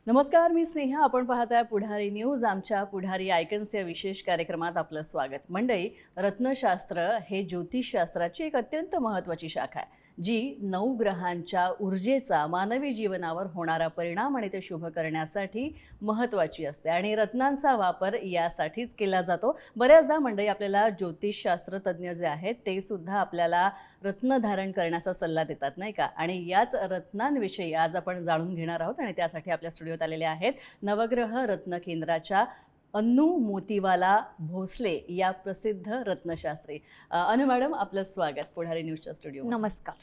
नमस्कार, मी स्नेहा. आपण पाहताय पुढारी न्यूज. आमच्या पुढारी आयकन्स या विशेष कार्यक्रमात आपलं स्वागत. मंडळी, रत्नशास्त्र हे ज्योतिषशास्त्राची एक अत्यंत महत्त्वाची शाखा आहे, जी 9 ग्रहांच्या ऊर्जेचा मानवी जीवनावर होणारा परिणाम आणि ते शुभ करण्यासाठी महत्त्वाची असते आणि रत्नांचा वापर यासाठीच केला जातो. बऱ्याचदा मंडळी आपल्याला ज्योतिषशास्त्र तज्ज्ञ जे आहेत ते सुद्धा आपल्याला रत्न धारण करण्याचा सल्ला देतात, नाही का? आणि याच रत्नांविषयी आज आपण जाणून घेणार आहोत आणि त्यासाठी आपल्या स्टुडिओत आलेले आहेत नवग्रह रत्न केंद्राच्या अन्नू मोतीवाला भोसले या प्रसिद्ध रत्नशास्त्री. अनु मॅडम, आपलं स्वागत पुढारी न्यूजच्या स्टुडिओ. नमस्कार.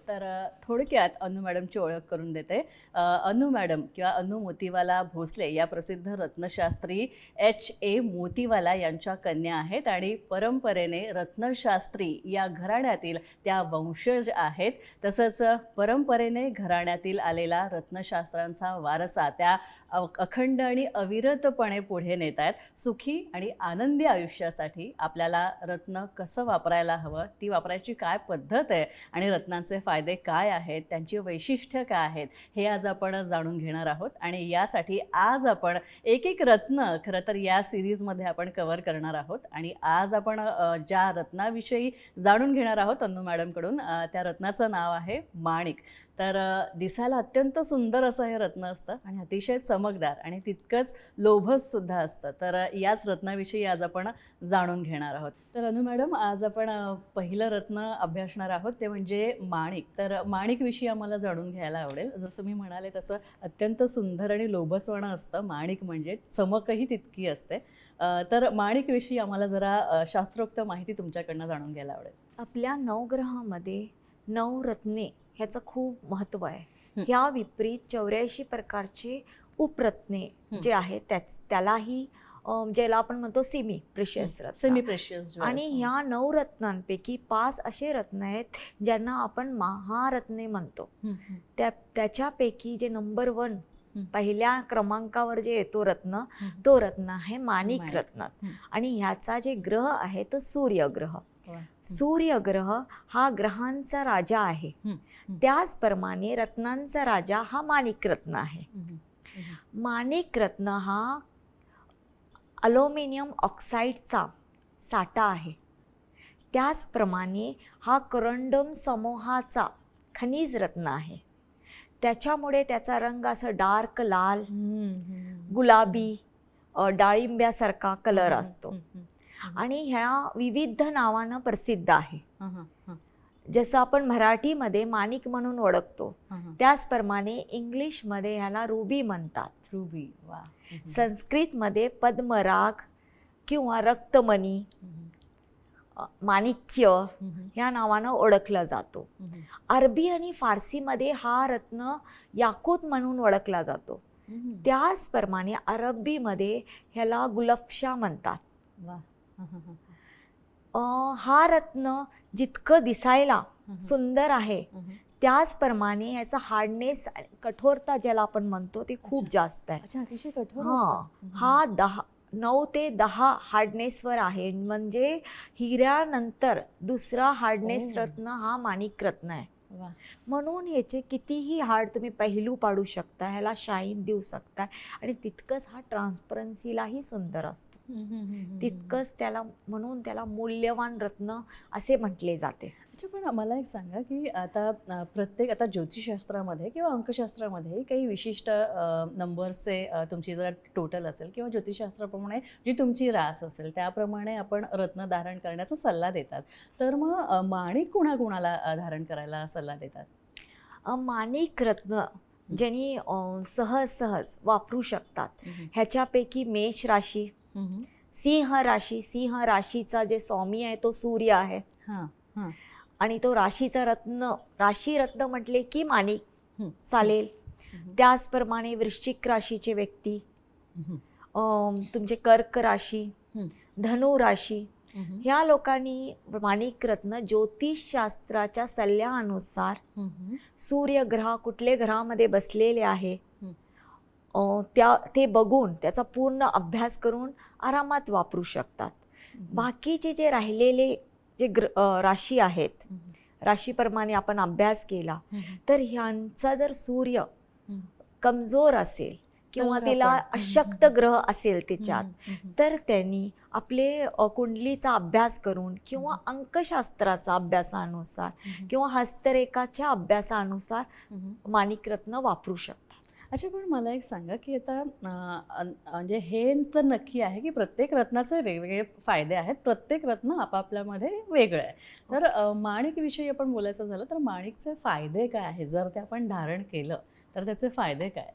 तर थोडक्यात अनु मॅडमची ओळख करून देते. अनु मॅडम किंवा अनु मोतीवाला भोसले या प्रसिद्ध रत्नशास्त्री H.A. मोतीवाला यांच्या कन्या आहेत आणि परंपरेने रत्नशास्त्री या घराण्यातील त्या वंशज आहेत. तसंच परंपरेने घराण्यातील आलेला रत्नशास्त्रांचा वारसा त्या अखंड आणि अविरतपणे पुढे नेत आहेत. सुखी आणि आनंदी आयुष्यासाठी आपल्याला रत्न कसं वापरायला हवं, ती वापरायची काय पद्धत आहे आणि रत्नांचे फायदे काय आहेत, त्यांची वैशिष्ट्य काय आहेत, हे आज आपण जाणून घेणार आहोत. आणि यासाठी आज आपण एक एक रत्न खरं तर या सिरीजमध्ये आपण कव्हर करणार आहोत. आणि आज आपण ज्या रत्नाविषयी जाणून घेणार आहोत अन्नू मॅडमकडून, त्या रत्नाचं नाव आहे माणिक. तर दिसायला अत्यंत सुंदर असं हे रत्न असतं आणि अतिशय चमकदार आणि तितकंच लोभससुद्धा असतं. तर याच रत्नाविषयी आज आपण जाणून घेणार आहोत. तर अनु मॅडम, आज आपण पहिलं रत्न अभ्यासणार आहोत ते म्हणजे माणिक. तर माणिकविषयी आम्हाला जाणून घ्यायला आवडेल. जसं मी म्हणाले तसं अत्यंत सुंदर आणि लोभसवाणं असतं माणिक, म्हणजे चमकही तितकी असते. तर माणिकविषयी आम्हाला जरा शास्त्रोक्त माहिती तुमच्याकडनं जाणून घ्यायला आवडेल. आपल्या नवग्रहामध्ये 9 रत्ने ह्याचं खूप महत्त्व आहे. ह्या विपरीत 84 प्रकारचे उपरत्ने जे आहेत त्यालाही ज्याला आपण म्हणतो सेमी प्रेशियस रत्न. आणि ह्या 9 रत्नांपैकी 5 असे रत्न आहेत ज्यांना आपण महारत्ने म्हणतो. त्याच्यापैकी जे नंबर 1 पहिल्या क्रमांकावर जे येतो रत्न, तो रत्न आहे माणिक रत्न. आणि ह्याचा जे ग्रह आहे तो सूर्यग्रह. सूर्यग्रह हा ग्रहांचा राजा आहे. त्याचप्रमाणे रत्नांचा राजा हा माणिक रत्न आहे. माणिक रत्न हा अल्युमिनियम ऑक्साईडचा साठा आहे. त्याचप्रमाणे हा करंडम समूहाचा खनिज रत्न आहे. त्याच्यामुळे त्याचा रंग असं डार्क लाल, गुलाबी, डाळिंब्यासारखा कलर असतो आणि ह्या विविध नावानं प्रसिद्ध आहे. जसं आपण मराठीमध्ये माणिक म्हणून ओळखतो, त्याचप्रमाणे इंग्लिशमध्ये ह्याला रुबी म्हणतात. रुबी. वा. संस्कृतमध्ये पद्मराग किंवा रक्तमणी, माणिक्य ह्या नावानं ओळखला जातो. अरबी आणि फारसीमध्ये हा रत्न याकूत म्हणून ओळखला जातो. त्याचप्रमाणे अरबीमध्ये ह्याला गुलफशा म्हणतात. हा रत्न जितकं दिसायला सुंदर आहे त्याचप्रमाणे ह्याचा हार्डनेस, कठोरता ज्याला आपण म्हणतो, ते खूप जास्त आहे. हा 9 ते 10 हार्डनेसवर आहे. म्हणजे हिऱ्यानंतर दुसरा हार्डनेस रत्न हा माणिक रत्न आहे. म्हणून ह्याचे कितीही हार्ड तुम्ही पहिलू पाडू शकता, ह्याला शाईन देऊ शकता आणि तितकंच हा ट्रान्सपरन्सीलाही सुंदर असतो. तितकंच म्हणून त्याला मूल्यवान रत्न असे म्हटले जाते. अच्छा, पण मला एक सांगा की आता ज्योतिषशास्त्रामध्ये किंवा अंकशास्त्रामध्ये काही विशिष्ट नंबर्सचे तुमची जर टोटल असेल किंवा ज्योतिषशास्त्राप्रमाणे जी तुमची रास असेल त्याप्रमाणे आपण रत्न धारण करण्याचा सल्ला देतात. तर मग माणिक कुणाकुणाला धारण करायला सल्ला देतात? माणिक रत्न ज्यांनी सहज वापरू शकतात ह्याच्यापैकी मेष राशी, सिंह राशी. सिंह राशीचा जे स्वामी आहे तो सूर्य आहे आणि तो राशीचा राशी रत्न म्हटले की माणिक चालेल. त्याचप्रमाणे वृश्चिक राशीचे व्यक्ती, तुमचे कर्क राशी, धनु राशी, ह्या लोकांनी माणिक रत्न ज्योतिषशास्त्राच्या सल्ल्यानुसार सूर्यग्रह कुठले ग्रहामध्ये बसलेले आहे ते बघून त्याचा पूर्ण अभ्यास करून आरामात वापरू शकतात. बाकीचे जे राहिलेले जे राशी आहेत, राशीप्रमाणे आपण अभ्यास केला तर ह्यांचा जर सूर्य कमजोर असेल किंवा तर तिला आपण- अशक्त ग्रह असेल तिच्यात, हम्म. तर त्यांनी आपले कुंडलीचा अभ्यास करून किंवा अंकशास्त्राचा अभ्यासानुसार किंवा हस्तरेखाच्या अभ्यासानुसार माणिकरत्न वापरू शकतात. अच्छा, पण मला एक सांगा की आता म्हणजे हे तर नक्की आहे की प्रत्येक रत्नाचे वेगवेगळे फायदे आहेत, प्रत्येक रत्न आपापल्यामध्ये वेगळं आहे. तर माणिकविषयी आपण बोलायचं झालं तर माणिकचे फायदे काय आहे? जर ते आपण धारण केलं तर त्याचे फायदे काय?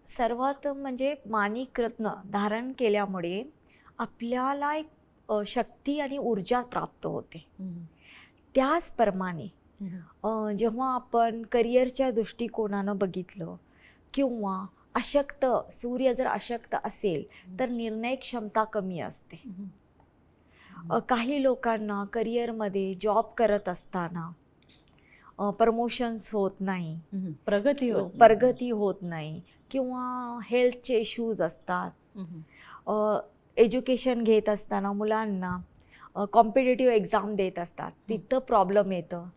सर्वात म्हणजे माणिकरत्न धारण केल्यामुळे आपल्याला एक शक्ती आणि ऊर्जा प्राप्त होते. त्याचप्रमाणे जेव्हा आपण करिअरच्या दृष्टिकोनानं बघितलं किंवा अशक्त, सूर्य जर अशक्त असेल तर निर्णय क्षमता कमी असते. काही लोकांना करिअरमध्ये जॉब करत असताना प्रमोशन्स होत नाही, प्रगती होत नाही किंवा हेल्थचे इश्यूज असतात. एज्युकेशन घेत असताना मुलांना कॉम्पिटेटिव्ह एक्झाम देत असतात, तिथं प्रॉब्लेम येतं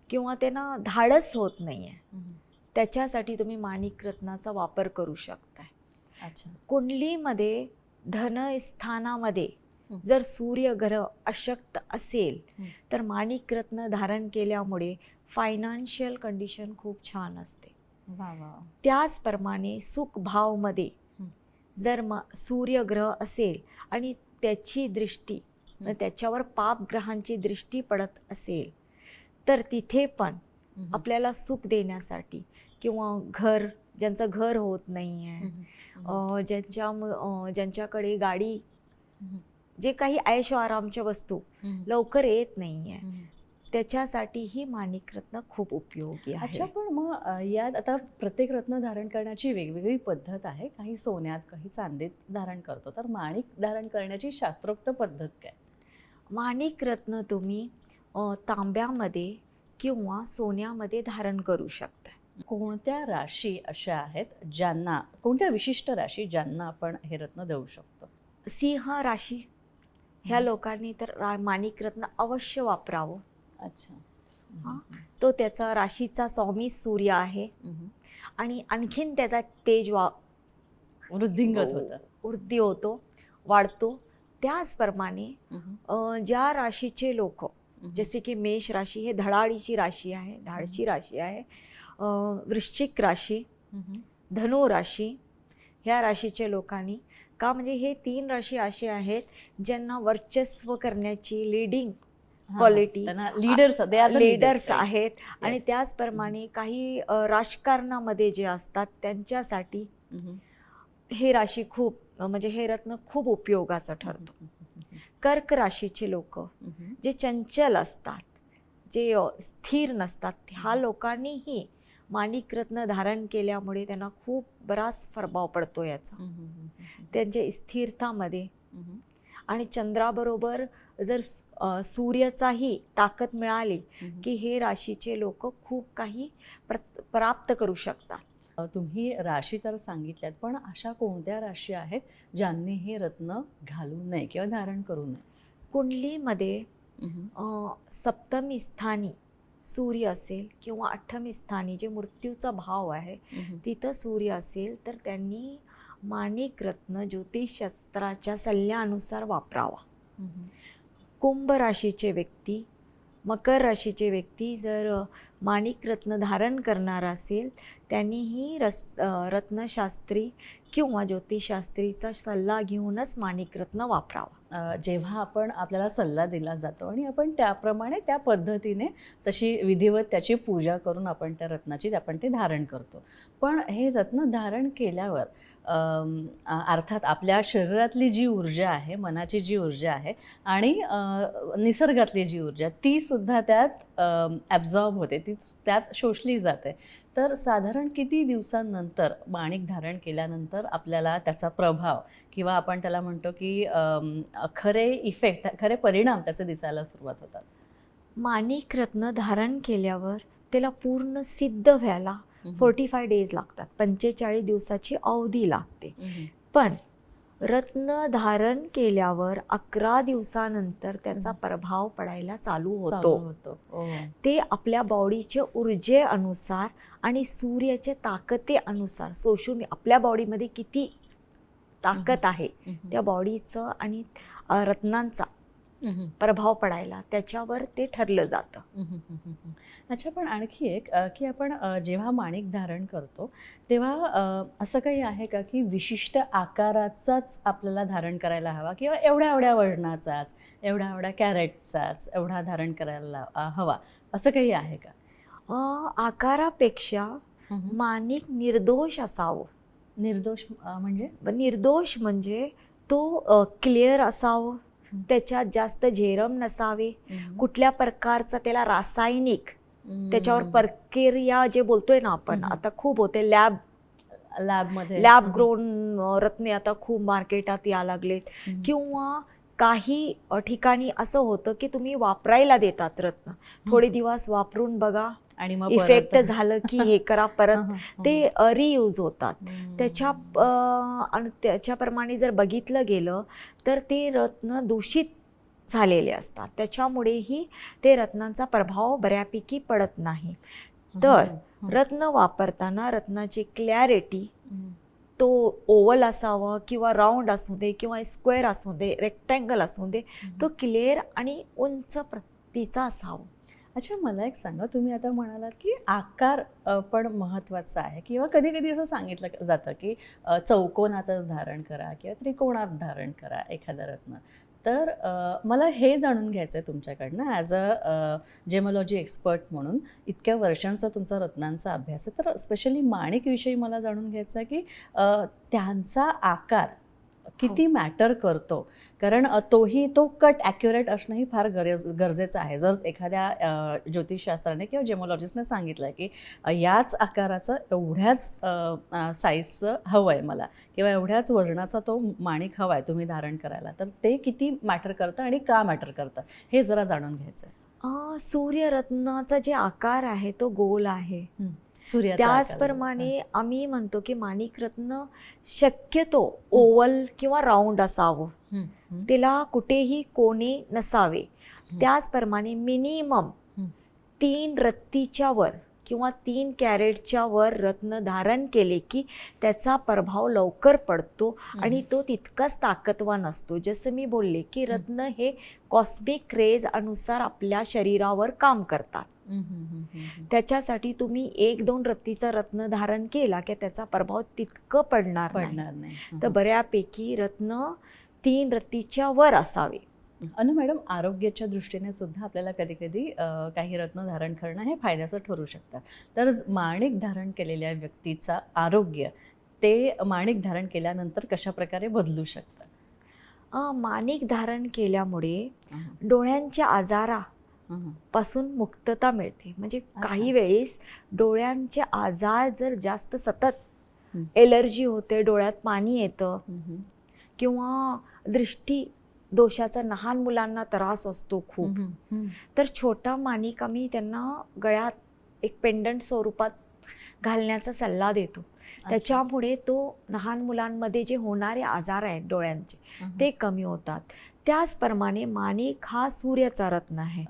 किंवा त्यांना धाडस होत नाही आहे. त्याच्यासाठी तुम्ही माणिकरत्नाचा वापर करू शकताय. अच्छा. कुंडलीमध्ये धनस्थानामध्ये जर सूर्य ग्रह अशक्त असेल तर माणिकरत्न धारण केल्यामुळे फायनान्शियल कंडिशन खूप छान असते. वा वा. त्याचप्रमाणे सुखभावमध्ये जर सूर्य ग्रह असेल आणि त्याची दृष्टी त्याच्यावर पापग्रहांची दृष्टी पडत असेल तर तिथे पण आपल्याला सुख देण्यासाठी किंवा ज्यांचं घर होत नाही आहे, ज्यांच्याकडे गाडी, जे काही ऐशो आरामच्या वस्तू लवकर येत नाही आहे, त्याच्यासाठी ही माणिकरत्न खूप उपयोगी आहे. अच्छा, पण मग यात आता प्रत्येक रत्न धारण करण्याची वेगवेगळी पद्धत आहे. काही सोन्यात, काही चांदीत धारण करतो. तर माणिक धारण करण्याची शास्त्रोक्त पद्धत काय? माणिकरत्न तुम्ही तांब्यामध्ये किंवा सोन्यामध्ये धारण करू शकता. कोणत्या राशी अशा आहेत ज्यांना, कोणत्या विशिष्ट राशी ज्यांना आपण हे रत्न देऊ शकतो? सिंह राशी ह्या लोकांनी तर माणिकरत्न अवश्य वापरावं. अच्छा. तो त्याचा राशीचा स्वामी सूर्य आहे आणि आणखीन त्याचा तेज वृद्धिंगत होतं, वृद्धी होतो, वाढतो. त्याचप्रमाणे ज्या राशीचे लोक, जसे की मेष राशी हे धडाडीची राशी आहे, धाडची राशी आहे, वृश्चिक राशी, धनु राशी, ह्या राशीच्या लोकांनी का, म्हणजे हे 3 राशी असे आहेत ज्यांना वर्चस्व करण्याची लीडिंग क्वालिटी, लीडर्स आहेत. आणि त्याचप्रमाणे काही राजकारणामध्ये जे असतात त्यांच्यासाठी हे राशी खूप, म्हणजे हे रत्न खूप उपयोगाचं ठरतो. कर्क राशीचे लोक जे चंचल असतात, जे स्थिर नसतात, ह्या लोकांनीही माणिकरत्न धारण केल्यामुळे त्यांना खूप बराच प्रभाव पडतो याचा, त्यांच्या स्थिरतामध्ये. आणि चंद्राबरोबर जर सूर्याचाही ताकद मिळाली की हे राशीचे लोक खूप काही प्राप्त करू शकतात. तुम्ही राशी तर सांगितल्यात, पण अशा कोणत्या राशी आहेत ज्यांनी हे रत्न घालू नये किंवा धारण करू नये? कुंडलीमध्ये सप्तमी स्थानी सूर्य असेल किंवा 8मी स्थानी जे मृत्यूचा भाव आहे तिथं सूर्य असेल तर त्यांनी माणिकरत्न ज्योतिषशास्त्राच्या सल्ल्यानुसार वापरावा. कुंभ राशीचे व्यक्ती, मकर राशीचे व्यक्ती जर माणिकरत्न धारण करणार असेल त्यांनीही रत्नशास्त्री किंवा ज्योतिषशास्त्रीचा सल्ला घेऊनच माणिकरत्न वापरावा. जेव्हा आपण, आपल्याला सल्ला दिला जातो आणि आपण त्याप्रमाणे त्या पद्धतीने तशी विधिवत त्याची पूजा करून आपण त्या रत्नाची आपण ते धारण करतो. पण हे रत्न धारण केल्यावर अर्थात आपल्या शरीरातली जी ऊर्जा आहे, मनाची जी ऊर्जा आहे आणि निसर्गातली जी ऊर्जा, ती सुद्धा त्यात ॲब्झॉर्ब होते, ती त्यात शोषली जाते. तर साधारण किती दिवसांनंतर माणिक धारण केल्यानंतर आपल्याला त्याचा प्रभाव किंवा आपण त्याला म्हणतो की खरे इफेक्ट, खरे परिणाम त्याचे दिसायला सुरुवात होतात? माणिकरत्न धारण केल्यावर त्याला पूर्ण सिद्ध व्हायला 45 डेज लागतात, 45 दिवसाची अवधी लागते. पण रत्न धारण केल्यावर 11 दिवसानंतर त्याचा प्रभाव पडायला चालू चालू होतो. होतो. ओ. ते आपल्या बॉडीच्या ऊर्जेनुसार आणि सूर्याच्या ताकदीनुसार शोषून आपल्या बॉडीमध्ये किती ताकद आहे त्या बॉडीचं आणि रत्नांचा प्रभाव पडायला त्याच्यावर ते ठरलं जातं. अच्छा, पण आणखी एक की आपण जेव्हा माणिक धारण करतो तेव्हा असं काही आहे का की विशिष्ट आकाराचाच आपल्याला धारण करायला हवा किंवा एवढ्या एवढ्या वजनाचाच, एवढ्या एवढ्या कॅरेटचाच एवढा धारण करायला हवा, असं काही आहे का? आकारापेक्षा माणिक निर्दोष असावं. निर्दोष म्हणजे? निर्दोष म्हणजे तो क्लिअर असावं, त्याच्यात जास्त झेरम नसावे, कुठल्या प्रकारचा त्याला रासायनिक त्याच्यावर प्रक्रिया जे बोलतोय ना आपण आता खूप होते लॅब ग्रोन रत्ने आता खूप मार्केटात या लागलेत. किंवा काही ठिकाणी असं होतं की तुम्ही वापरायला देतात रत्न, थोडे दिवस वापरून बघा आणि मग इफेक्ट झालं की हे करा परत ते रियूज होतात. त्याच्याप्रमाणे जर बघितलं गेलं तर ते रत्न दूषित झालेले असतात, त्याच्यामुळेही ते रत्नांचा प्रभाव बऱ्यापैकी पडत नाही. तर रत्न वापरताना रत्नाची क्लॅरिटी तो ओव्हल असावा किंवा राऊंड असू दे किंवा स्क्वेअर असू दे, रेक्टँगल असू दे, तो क्लिअर आणि उंच प्रतीचा असावा. अच्छा, मला एक सांगा, तुम्ही आता म्हणालात की आकार पण महत्त्वाचा आहे किंवा कधी कधी असं सांगितलं जातं की चौकोनातच धारण करा किंवा त्रिकोणात धारण करा एखादं रत्न. तर मला हे जाणून घ्यायचं आहे तुमच्याकडनं ॲज अ जेमॉलॉजी एक्सपर्ट म्हणून, इतक्या वर्षांचा तुमचा रत्नांचा अभ्यास आहे, तर स्पेशली माणिकविषयी मला जाणून घ्यायचं आहे की त्यांचा आकार किती मॅटर करतो. कारण तो कट ॲक्युरेट असणंही फार गरजेचं आहे. जर एखाद्या ज्योतिषशास्त्राने किंवा जेमॉलॉजिस्टने सांगितलं की याच आकाराचं एवढ्याच साईजचं हवं आहे मला किंवा एवढ्याच वजनाचा तो माणिक हवा आहे तुम्ही धारण करायला, तर ते किती मॅटर करतं आणि का मॅटर करतं हे जरा जाणून घ्यायचं आहे. सूर्यरत्नाचा जे आकार आहे तो गोल आहे. त्याचप्रमाणे आम्ही म्हणतो की माणिक रत्न शक्यतो ओव्हल किंवा राऊंड असावं, तिला कुठेही कोणे नसावे. त्याचप्रमाणे मिनिमम 3 रत्तीच्या वर किंवा 3 कॅरेटच्या वर रत्न धारण केले की त्याचा प्रभाव लवकर पडतो आणि तो तितकाच ताकदवान असतो. जसं मी बोलले की रत्न हे कॉस्मिक रेज अनुसार आपल्या शरीरावर काम करतात. त्याच्यासाठी तुम्ही 1-2 रत्तीचा रत्न धारण केला की त्याचा प्रभाव तितकं पडणार नाही. तर बऱ्यापैकी रत्न 3 रत्तीच्या वर असावे. अनु मॅडम, आरोग्याच्या दृष्टीने सुद्धा आपल्याला कधी कधी काही रत्न धारण करणं हे फायद्याचं ठरू शकतं. तर माणिक धारण केलेल्या व्यक्तीचा आरोग्य ते माणिक धारण केल्यानंतर कशा प्रकारे बदलू शकतं? माणिक धारण केल्यामुळे डोळ्यांच्या आजारा पासून मुक्तता मिळते. म्हणजे काही वेळेस डोळ्यांचे आजार जर जास्त सतत एलर्जी होते, डोळ्यात पाणी येतं किंवा दृष्टी दोषाचा लहान मुलांना त्रास असतो खूप, तर छोटा माणिक आम्ही त्यांना गळ्यात एक पेंडंट स्वरूपात घालण्याचा सल्ला देतो. त्याच्यामुळे तो लहान मुलांमध्ये जे होणारे आजार आहेत डोळ्यांचे ते कमी होतात. त्याचप्रमाणे माणिक हा सूर्याचा रत्न आहे,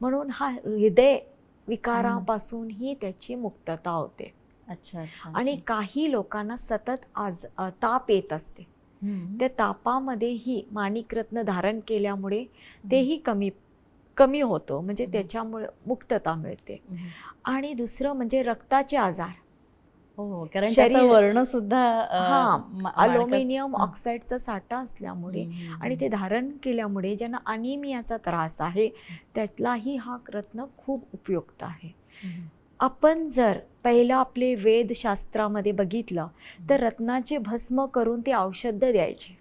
म्हणून हा हृदय विकारापासूनही त्याची मुक्तता होते. आणि काही लोकांना सतत ताप येत असते, त्या तापामध्येही माणिक रत्न धारण केल्यामुळे तेही कमी होतं, म्हणजे त्याच्यामुळे मुक्तता मिळते. आणि दुसरं म्हणजे रक्ताचे आजार. कारण त्याचा वर्ण सुद्धा अल्युमिनियम ऑक्साईडचा साठा असल्यामुळे आणि ते धारण केल्यामुळे ज्यांना अनिमियाचा त्रास आहे त्यातलाही हा रत्न खूप उपयुक्त आहे. आपण जर पहिलं आपले वेदशास्त्रामध्ये बघितलं तर रत्नाचे भस्म करून ते औषध द्यायचे.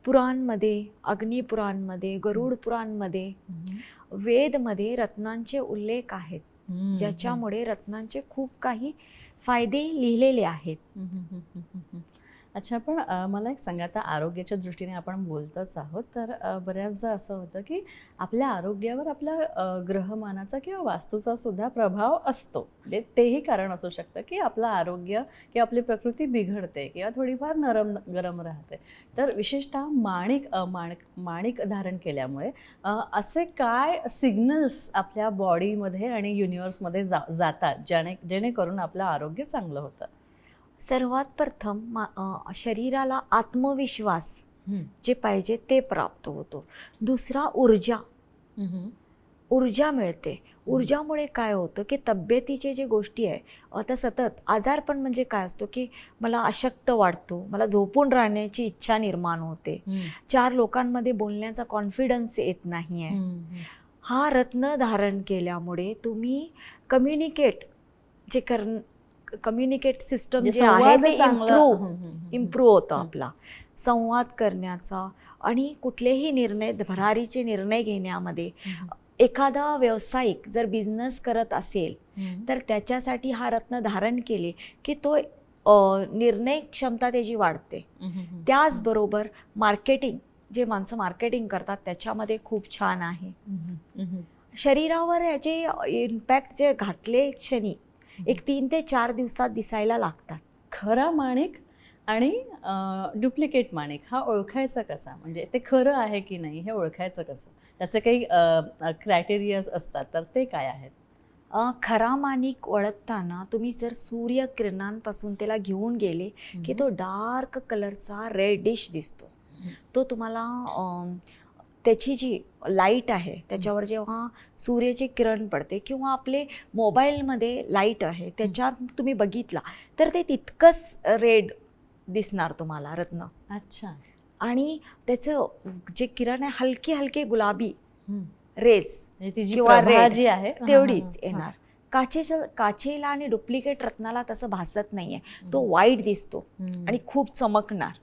पुराणमध्ये, अग्निपुराणमध्ये, गरुड पुराणमध्ये, वेदमध्ये रत्नांचे उल्लेख आहेत, ज्याच्यामुळे रत्नांचे खूप काही फायदे लिहिलेले आहेत. अच्छा, पण मला एक सांगा, आता आरोग्याच्या दृष्टीने आपण बोलतच आहोत, तर बऱ्याचदा असं होतं की आपल्या आरोग्यावर आपल्या ग्रहमानाचा किंवा वास्तूचा सुद्धा प्रभाव असतो. म्हणजे तेही कारण असू शकतं की आपलं आरोग्य किंवा आपली प्रकृती बिघडते किंवा थोडीफार नरम गरम राहते. तर विशेषतः माणिक धारण केल्यामुळे असे काय सिग्नल्स आपल्या बॉडीमध्ये आणि युनिव्हर्समध्ये जातात, जेणेकरून आपलं आरोग्य चांगलं होतं? सर्वात प्रथम शरीराला आत्मविश्वास हं. जे पाहिजे ते प्राप्त होतो. दुसरा ऊर्जा ऊर्जा मिळते. ऊर्जामुळे काय होतं की तब्येतीचे जे गोष्टी आहे, आता सतत आजारपण म्हणजे काय असतो की मला अशक्त वाटतो, मला झोपून राहण्याची इच्छा निर्माण होते, चार लोकांमध्ये बोलण्याचा कॉन्फिडन्स येत नाही आहे. हा रत्न धारण केल्यामुळे तुम्ही कम्युनिकेट जे कम्युनिकेट सिस्टम म्हणजे जे आहे संवाद ते चांगला. इम्प्रूव्ह होतं आपला संवाद करण्याचा. आणि कुठलेही निर्णय भरारीचे निर्णय घेण्यामध्ये एखादा व्यावसायिक जर बिझनेस करत असेल तर त्याच्यासाठी हा रत्न धारण केले की तो निर्णय क्षमता त्याची वाढते. त्याचबरोबर मार्केटिंग, जे माणसं मार्केटिंग करतात त्याच्यामध्ये खूप छान आहे. शरीरावर याचे इम्पॅक्ट जे घातले क्षणी 3 ते 4 दिवसात दिसायला लागतात. खरा माणिक आणि डुप्लिकेट माणिक हा ओळखायचा कसा? म्हणजे ते खरं आहे की नाही हे ओळखायचं कसं? त्याचे काही क्रायटेरियाज असतात, तर ते काय आहेत? खरा माणिक ओळखताना तुम्ही जर सूर्यकिरणांपासून त्याला घेऊन गेले की तो डार्क कलरचा रेडिश दिसतो. तो तुम्हाला त्याची जी लाईट आहे त्याच्यावर जेव्हा सूर्याची किरण पडते किंवा आपले मोबाईलमध्ये लाईट आहे त्याच्यात तुम्ही बघितला तर ते तितकंच रेड दिसणार तुम्हाला रत्न. अच्छा. आणि त्याचं जे किरण आहे हलके हलके गुलाबी रेज म्हणजे ती जी किंवा प्रभा रेड जी आहे तेवढीच येणार. काचेला आणि डुप्लिकेट रत्नाला तसं भासत नाहीये, तो वाईट दिसतो आणि खूप चमकणार.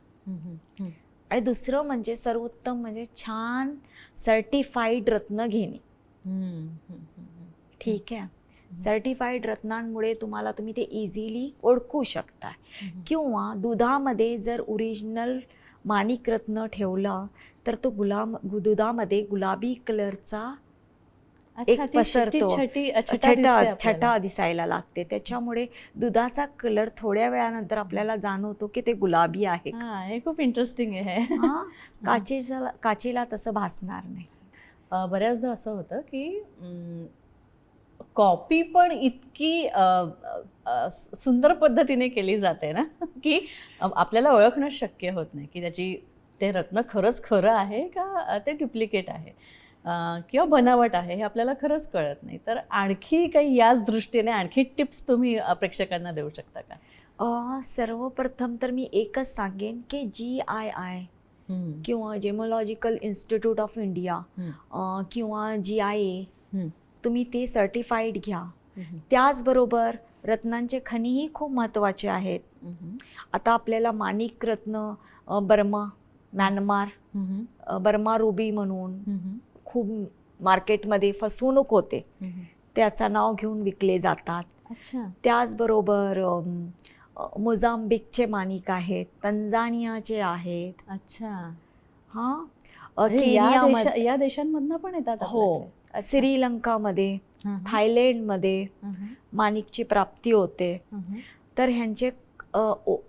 आणि दुसरं म्हणजे सर्वोत्तम म्हणजे छान सर्टिफाईड रत्न घेणे. ठीक आहे. सर्टिफाईड रत्नांमुळे तुम्ही ते इझिली ओळखू शकता. किंवा दुधामध्ये जर ओरिजिनल माणिक रत्न ठेवला तर तो दुधामध्ये गुलाबी कलरचा एक पसरतो, छटा दिसायला लागते. त्याच्यामुळे दुधाचा कलर थोड्या वेळानंतर आपल्याला जाणवतो की ते गुलाबी आहे. हे खूप इंटरेस्टिंग आहे. काचेला तसं भासणार नाही. बऱ्याचदा असं होतं की कॉपी पण इतकी सुंदर पद्धतीने केली जाते ना की आपल्याला ओळखणं शक्य होत नाही की ते रत्न खरंच खरं आहे का ते डुप्लिकेट आहे किंवा बनावट आहे हे आपल्याला खरंच कळत नाही. तर आणखी काही याच दृष्टीने आणखी टिप्स तुम्ही प्रेक्षकांना देऊ शकता का? सर्वप्रथम तर मी एकच सांगेन की GII किंवा जेमोलॉजिकल इन्स्टिट्यूट ऑफ इंडिया किंवा GIA तुम्ही ते सर्टिफाईड घ्या. त्याचबरोबर रत्नांचे खनिही खूप महत्त्वाचे आहेत. आता आपल्याला माणिक रत्न म्यानमार बर्मा रुबी म्हणून खूप मार्केटमध्ये फसवणूक होते, त्याचं नाव घेऊन विकले जातात. त्याचबरोबर मोझांबिकचे माणिक आहेत, तंझानियाचे आहेत. अच्छा. केनियामध्ये या देशांमधनं पण येतात. हो. श्रीलंकामध्ये, थायलंडमध्ये माणिकची प्राप्ती होते. तर ह्यांचे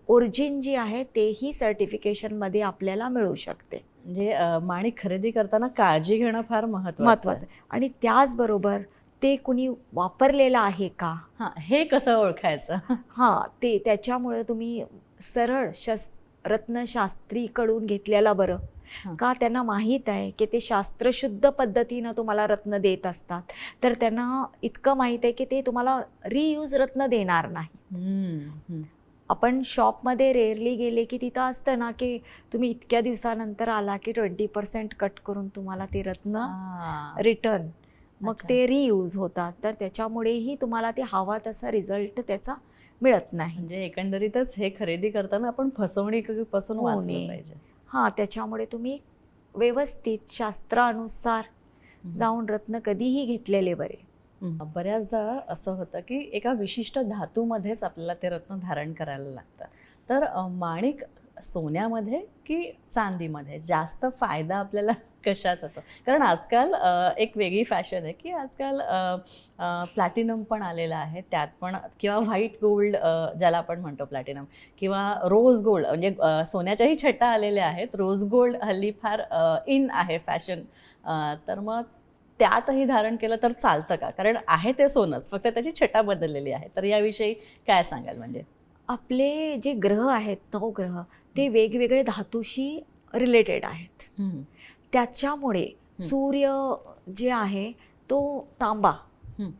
ओरिजिन जी आहे तेही सर्टिफिकेशनमध्ये आपल्याला मिळू शकते. म्हणजे माणिक खरेदी करताना काळजी घेणं फार महत्त्वाचं आहे. आणि त्याचबरोबर ते कुणी वापरलेलं आहे का हे कसं ओळखायचं? त्याच्यामुळे तुम्ही सरळ रत्नशास्त्रीकडून घेतलेला बरं. का त्यांना माहीत आहे की ते शास्त्रशुद्ध पद्धतीनं तुम्हाला रत्न देत असतात. तर त्यांना इतकं माहीत आहे की ते तुम्हाला रियूज रत्न देणार नाही. आपण शॉपमध्ये रेअरली गेले की तिथं असतं ना की तुम्ही इतक्या दिवसानंतर आला की 20% कट करून तुम्हाला ते रत्न रिटर्न, मग ते रियूज होतात. तर त्याच्यामुळेही तुम्हाला ते हवा तसा रिझल्ट त्याचा मिळत नाही. म्हणजे एकंदरीतच हे खरेदी करताना आपण फसवणुकीपासून वाचलं पाहिजे. त्याच्यामुळे तुम्ही व्यवस्थित शास्त्रानुसार जाऊन रत्न कधीही घेतलेले बरे. बऱ्याचदा असं होतं की एका विशिष्ट धातूमध्येच आपल्याला ते रत्न धारण करायला लागतं. तर माणिक सोन्यामध्ये की चांदीमध्ये जास्त फायदा आपल्याला कशात होतो? कारण आजकाल एक वेगळी फॅशन आहे की आजकाल प्लॅटिनम पण आलेलं आहे, त्यात पण किंवा व्हाईट गोल्ड ज्याला आपण म्हणतो प्लॅटिनम, किंवा रोज गोल्ड, म्हणजे सोन्याच्याही छटा आलेल्या आहेत. रोज गोल्ड हल्ली फार इन आहे फॅशन. तर मग त्यातही धारण केलं तर चालतं का? कारण आहे ते सोनंच, फक्त त्याची छटा बदललेली आहे. तर याविषयी काय सांगाल? म्हणजे आपले जे ग्रह आहेत, नवग्रह, ते वेगवेगळे धातूशी रिलेटेड आहेत. त्याच्यामुळे सूर्य जे आहे तो तांबा,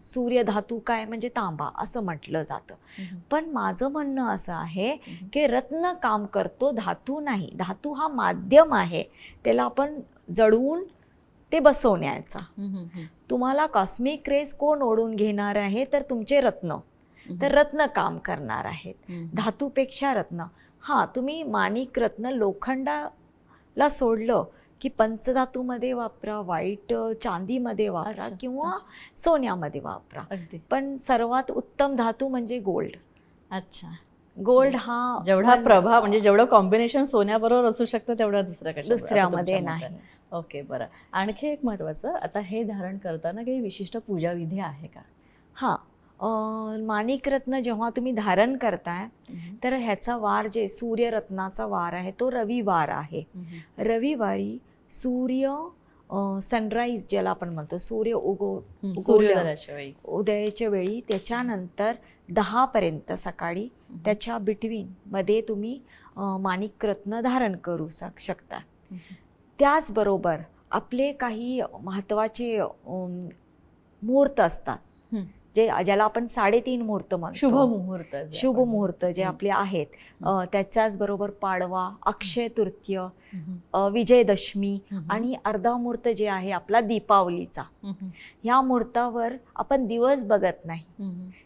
सूर्य धातू काय म्हणजे तांबा असं म्हटलं जातं. पण माझं म्हणणं असं आहे की रत्न काम करतो, धातू नाही. धातू हा माध्यम आहे, त्याला आपण जळवून ते बसवण्याचा. तुम्हाला कॉस्मिक रेस कोण ओढून घेणार आहे? तर तुमचे रत्न. तर रत्न काम करणार आहेत धातूपेक्षा. रत्न, हां, तुम्ही माणिक रत्न लोखंडाला सोडलं की पंचधातूमध्ये वापरा, व्हाईट चांदीमध्ये वापरा, किंवा सोन्यामध्ये वापरा. पण सर्वात उत्तम धातू म्हणजे गोल्ड. अच्छा, गोल्ड हा जेवढा प्रभाव, म्हणजे जेवढं कॉम्बिनेशन सोन्याबरोबर असू शकतं तेवढं दुसऱ्यामध्ये नाही. ओके, बरं. आणखी एक महत्त्वाचं, आता हे धारण करताना काही विशिष्ट पूजाविधी आहे का? हां, माणिकरत्न जेव्हा तुम्ही धारण करताय तर ह्याचा वार, जे सूर्यरत्नाचा वार आहे तो रविवार आहे. रविवारी सूर्य सनराईज ज्याला आपण म्हणतो, सूर्य उदयाच्या वेळी, त्याच्यानंतर 10 पर्यंत सकाळी, त्याच्या मध्ये तुम्ही माणिकरत्न धारण करू शकता. त्याचबरोबर आपले काही महत्त्वाचे मुहूर्त असतात, ज्याला आपण 3.5 मुहूर्त म्हणतो, शुभ मुहूर्त जे आपले आहेत. त्याच्याच बरोबर पाडवा, अक्षय तृतीय, विजयदशमी आणि अर्धा मुहूर्त जे आहे आपला दीपावलीचा. ह्या मुहूर्तावर आपण दिवस बघत नाही.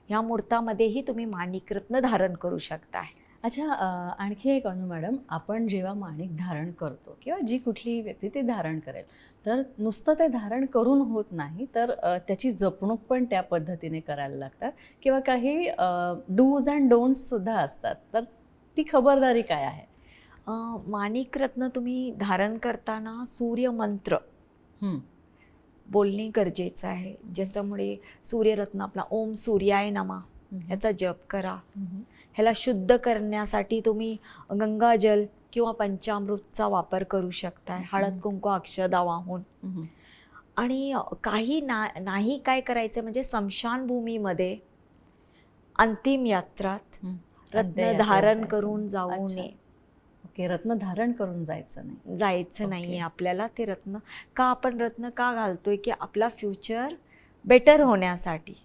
ह्या मुहूर्तामध्येही तुम्ही माणिकरत्न धारण करू शकताय. अच्छा, आणखी एक अनु मॅडम, आपण जेव्हा माणिक धारण करतो किंवा जी कुठली व्यक्ती ते धारण करेल, तर नुसतं ते धारण करून होत नाही, तर त्याची जपणूक पण त्या पद्धतीने करायला लागतात, किंवा काही डूज अँड डोंट्स सुद्धा असतात. तर ती खबरदारी काय आहे? माणिकरत्न तुम्ही धारण करताना सूर्यमंत्र बोलणे गरजेचं आहे, ज्याच्यामुळे सूर्यरत्न आपला ओम सूर्याय नमः ह्याचा जप करा. ह्याला शुद्ध करण्यासाठी तुम्ही गंगाजल किंवा पंचामृतचा वापर करू शकताय, हळद कुंकू अक्षदा वाहून. आणि काही नाही काय करायचं म्हणजे स्मशानभूमीमध्ये अंतिम यात्रात रत्न धारण करून जाऊ नये. ओके, रत्न धारण करून जायचं नाहीये आपल्याला. ते रत्न का आपण रत्न का घालतोय? की आपला फ्युचर बेटर होण्यासाठी,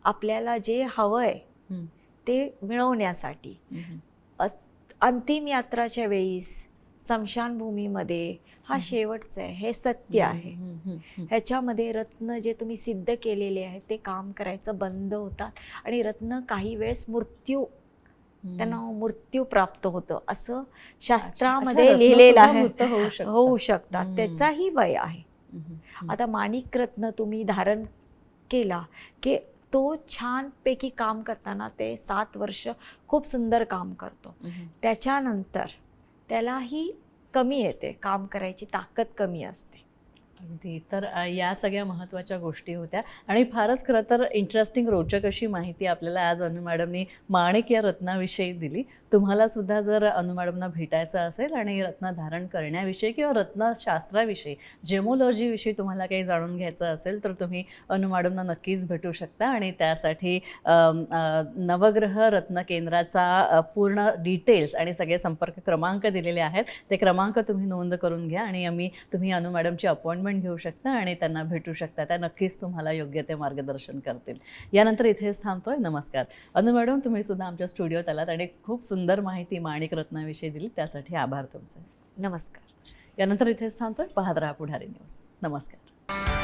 आपल्याला जे हवंय ते मिळवण्यासाठी. अंतिम यात्राच्या वेळीस स्मशानभूमीमध्ये हा शेवटचं आहे, हे सत्य आहे. ह्याच्यामध्ये रत्न जे तुम्ही सिद्ध केलेले आहेत ते काम करायचं बंद होतात, आणि रत्न काही वेळेस त्यांना मृत्यू प्राप्त होतं असं शास्त्रामध्ये लिहिलेलं आहे. होऊ शकतात, त्याचाही वय आहे. आता माणिक रत्न तुम्ही धारण केला की तो छानपैकी काम करताना ते 7 वर्ष खूप सुंदर काम करतो. त्याच्यानंतर त्यालाही कमी येते, काम करायची ताकद कमी असते. अगदी. तर या सगळ्या महत्त्वाच्या गोष्टी होत्या, आणि फारच खरं तर इंटरेस्टिंग, रोचक अशी माहिती आपल्याला आज अनु मॅडमनी माणिक या रत्नाविषयी दिली. तुम्हाला सुद्धा जर अनु मॅडमना भेटायचं असेल आणि रत्न धारण करण्याविषयी किंवा रत्नशास्त्राविषयी, जेमोलॉजीविषयी तुम्हाला काही जाणून घ्यायचं असेल, तर तुम्ही अनु मॅडमना नक्कीच भेटू शकता. आणि त्यासाठी नवग्रह रत्न केंद्राचा पूर्ण डिटेल्स आणि सगळे संपर्क क्रमांक दिलेले आहेत. ते क्रमांक तुम्ही नोंद करून घ्या, आणि तुम्ही अनु मॅडमची अपॉइंटमेंट घेऊ शकता आणि त्यांना भेटू शकता. त्या नक्कीच तुम्हाला योग्य ते मार्गदर्शन करतील. यानंतर इथेच थांबतोय. नमस्कार. अनु मॅडम, तुम्ही सुद्धा आमच्या स्टुडिओत आलात आणि खूप सुंदर माहिती माणिक रत्नाविषयी दिली, त्यासाठी आभार तुमचे. नमस्कार. यानंतर इथेच थांबतोय. पाहत राहा पुढारी न्यूज. नमस्कार.